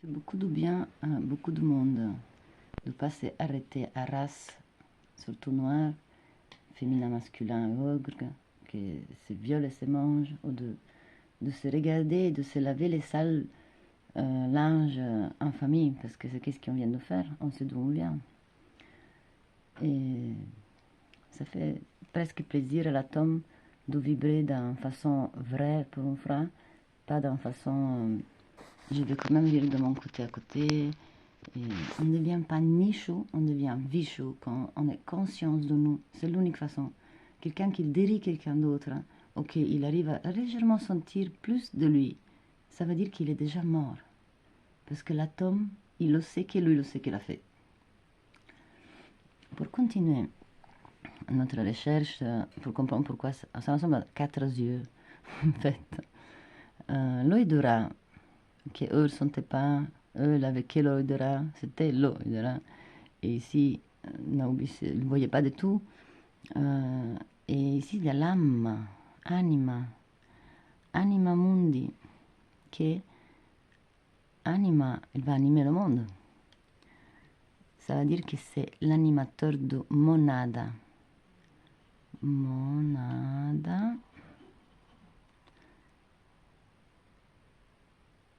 fait beaucoup de bien à beaucoup de monde de ne pas s'arrêter à race, surtout noir, féminin, masculin et ogre, que se viole et se mange, ou de se regarder et de se laver les sales linges en famille, parce que c'est qu'est-ce qu'on vient de faire, on sait d'où on vient. Et ça fait presque plaisir à l'atome de vibrer d'une façon vraie pour un frère, pas d'une façon je vais quand même vivre de mon côté à côté. Et on ne devient pas nichou, on devient vichou quand on est conscience de nous. C'est l'unique façon. Quelqu'un qui dérie quelqu'un d'autre, ok, il arrive à légèrement sentir plus de lui, ça veut dire qu'il est déjà mort. Parce que l'atome, il le sait que lui le sait qu'il a fait. Pour continuer notre recherche, pour comprendre pourquoi ça ressemble à 4 yeux, en fait. L'œil de rat, que eux ne sentaient pas, eux, il avait quel œil de rat, c'était l'œil de rat. Et ici, non, il ne voyait pas du tout. Et ici, il y a l'âme, anima, anima mundi, qui anima, il va animer le monde. Ça veut dire que c'est l'animateur de monada. Monada.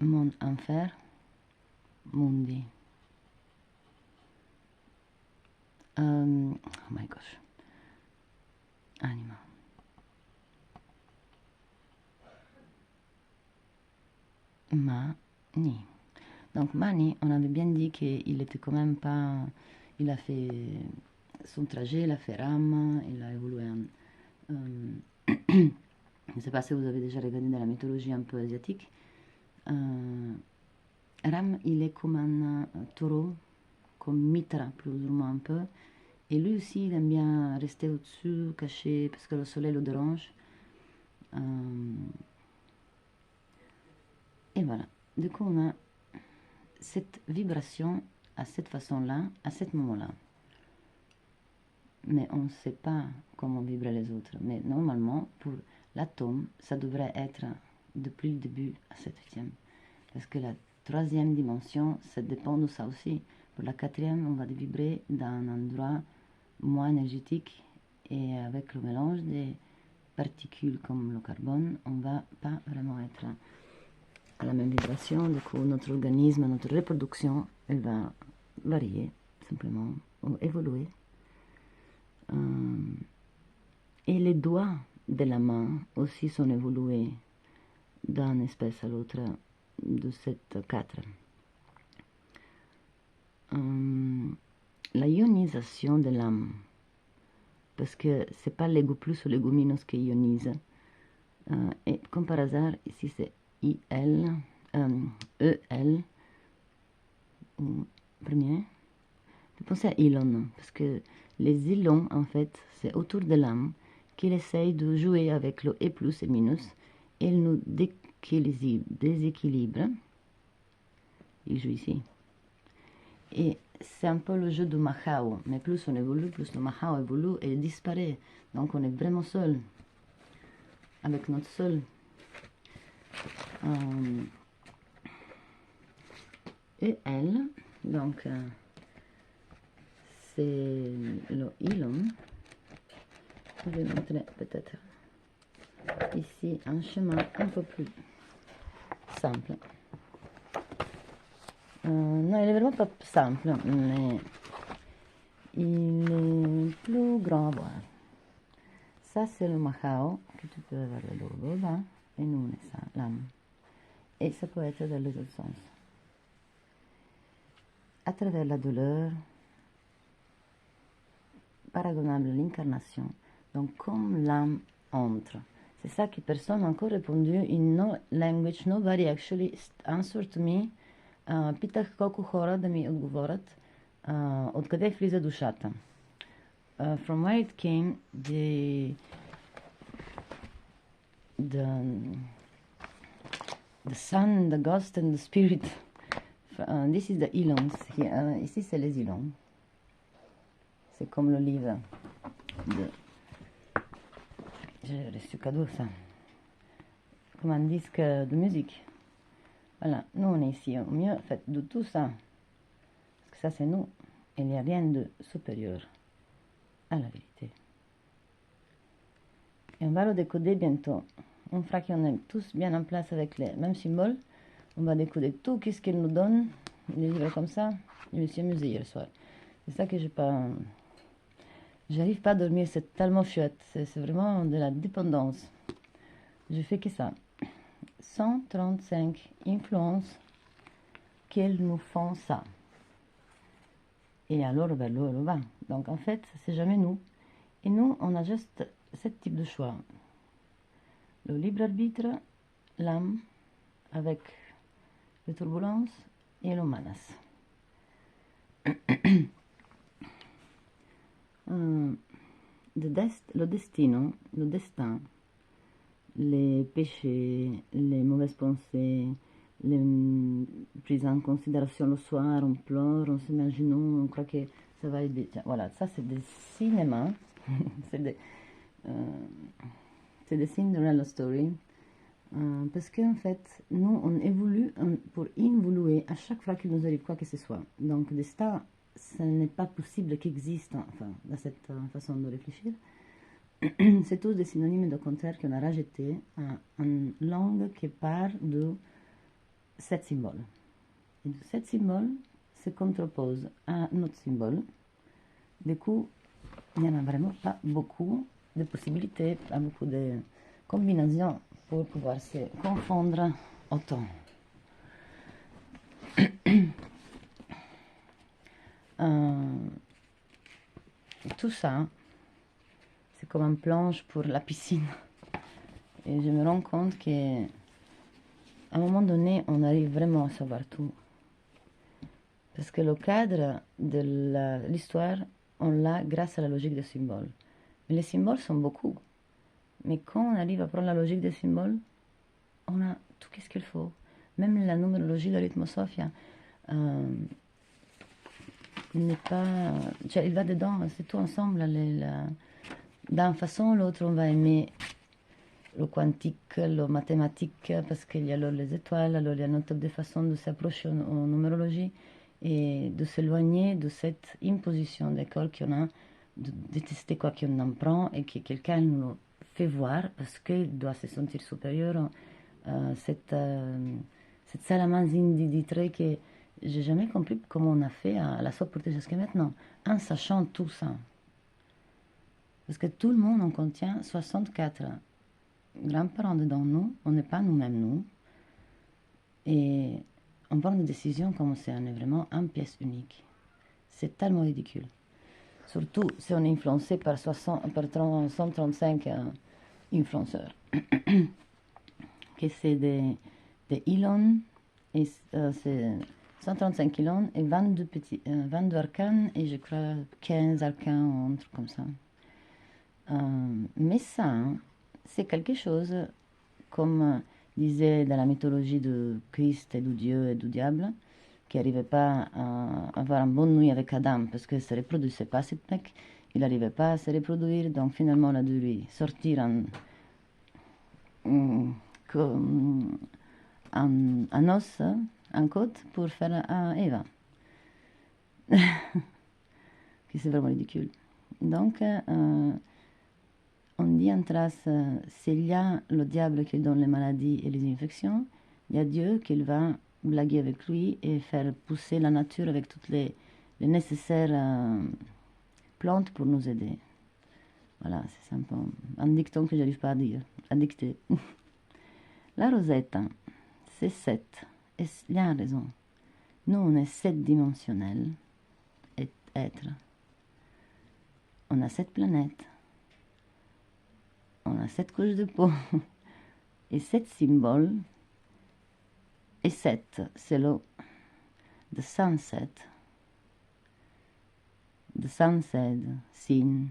Mon enfer, mundi. Oh my gosh. Anima. Mani. Donc Mani, on avait bien dit qu'il était quand même pas... Il a fait son trajet, il a fait Ram, il a évolué en... je ne sais pas si vous avez déjà regardé dans la mythologie un peu asiatique. Ram, il est comme un taureau, comme Mitra, plus ou moins un peu. Et lui aussi, il aime bien rester au-dessus, caché, parce que le soleil le dérange. Et voilà. Du coup, on a cette vibration à cette façon-là, à ce moment-là. Mais on ne sait pas comment vibrer les autres. Mais normalement, pour l'atome, ça devrait être depuis le début à cette huitième. Parce que la troisième dimension, ça dépend de ça aussi. Pour la quatrième, on va vibrer dans un endroit moins énergétique et avec le mélange des particules comme le carbone, on ne va pas vraiment être à la même vibration. Du coup, notre organisme, notre reproduction, elle va varier simplement, ou évoluer. Et les doigts de la main aussi sont évolués d'une espèce à l'autre de cette 4. La ionisation de l'âme, parce que c'est pas l'ego plus ou l'ego minus qui ionise. Et comme par hasard, ici c'est IL, EL, premier. Je pensais à Elon, parce que les Elons, en fait, c'est autour de l'âme qu'il essaye de jouer avec le E plus et minus, et il nous déséquilibre. Il joue ici. Et c'est un peu le jeu de Mahao, mais plus on évolue, plus le Mahao évolue et disparaît. Donc on est vraiment seul, avec notre seul. Et elle, donc c'est le Elon. Je vais montrer peut-être ici un chemin un peu plus simple. Non, il est vraiment pas simple, mais il est plus grand à voir. Ça, c'est le Mahao, que tu peux avoir le logo là, et nous, on est ça, l'âme. Et ça peut être dans les autres sens. À travers la douleur, paragonable à l'incarnation, donc comme l'âme entre. C'est ça que personne n'a encore répondu. In no language, nobody actually answered to me. Питах колко хора да ми отговорят откъде влиза душата. From where it came, the sun, the ghost and the spirit. This is the Ilons. Ici, c'est les Ilons. C'est comme le livre de... J'ai reçu cadeau, ça. Comme un disque de musique. Voilà, nous on est ici au mieux, en fait, de tout ça. Parce que ça c'est nous. Il n'y a rien de supérieur à la vérité. Et on va le décoder bientôt. Une fois qu'on est tous bien en place avec les mêmes symboles, on va décoder tout, qu'est-ce qu'il nous donne, des livres comme ça. Je me suis amusée hier soir. C'est ça que j'ai pas... J'arrive pas à dormir, c'est tellement chouette. C'est vraiment de la dépendance. Je fais que ça. 135 influences qu'elles nous font ça. Et alors, ben, l'eau, elle va. Donc, en fait, c'est jamais nous. Et nous, on a juste 7 types de choix. Le libre arbitre, l'âme, avec les turbulences, et le manas. Le destin, les péchés, les mauvaises pensées, les prises en considération le soir, on pleure, on s'imagine, on croit que ça va aider. Voilà, ça c'est des cinémas, c'est des Cinderella Story. Parce qu'en fait, nous, on évolue pour évoluer à chaque fois qu'il nous arrive quoi que ce soit. Donc, destin, ce n'est pas possible qu'il existe, enfin, dans cette façon de réfléchir. C'est tous des synonymes de contraire qu'on a rajoutés en langue qui part de 7 symboles. Et de 7 symboles se contraposent à un autre symbole. Du coup, il n'y en a vraiment pas beaucoup de possibilités, pas beaucoup de combinaisons pour pouvoir se confondre autant. Tout ça, c'est comme une planche pour la piscine. Et je me rends compte qu'à un moment donné, on arrive vraiment à savoir tout. Parce que le cadre de l'histoire, on l'a grâce à la logique des symboles. Mais les symboles sont beaucoup. Mais quand on arrive à prendre la logique des symboles, on a tout ce qu'il faut. Même la numérologie de l'Arithmosophia, n'est pas... il va dedans, c'est tout ensemble. D'une façon ou l'autre, on va aimer le quantique, le mathématique, parce qu'il y a alors les étoiles, alors il y a notre de façon de s'approcher en numérologie et de s'éloigner de cette imposition d'école qu'on a, de détester quoi qu'on en prend et que quelqu'un nous fait voir parce qu'il doit se sentir supérieur. Cette salamandre individuelle que j'ai jamais compris comment on a fait à la supporter jusqu'à maintenant, en sachant tout ça. Parce que tout le monde en contient 64 grands-parents dedans nous, on n'est pas nous-mêmes nous. Et on prend des décisions comme si on est vraiment une pièce unique. C'est tellement ridicule. Surtout si on est influencé par 135 influenceurs. Que c'est des Elon, et c'est 135 Elon et 22 arcanes, et je crois 15 arcanes ou un truc comme ça. Mais ça, hein, c'est quelque chose, comme disait dans la mythologie de Christ et du Dieu et du diable, qui n'arrivait pas à avoir une bonne nuit avec Adam parce qu'il ne se reproduisait pas, ce mec. Il n'arrivait pas à se reproduire, donc finalement on a dû lui sortir un os, un côte pour faire un Eva. C'est vraiment ridicule. Donc, on dit en trace, s'il y a le diable qui donne les maladies et les infections, il y a Dieu qui va blaguer avec lui et faire pousser la nature avec toutes les nécessaires plantes pour nous aider. Voilà, c'est un dicton que j'arrive pas à dire, à dicter. La Rosetta, c'est 7. Et il a raison. Nous, on est 7-dimensionnel être. On a 7 planètes. On a 7 couches de peau. Et 7 symboles. Et 7, c'est le the sunset. The sunset, sin.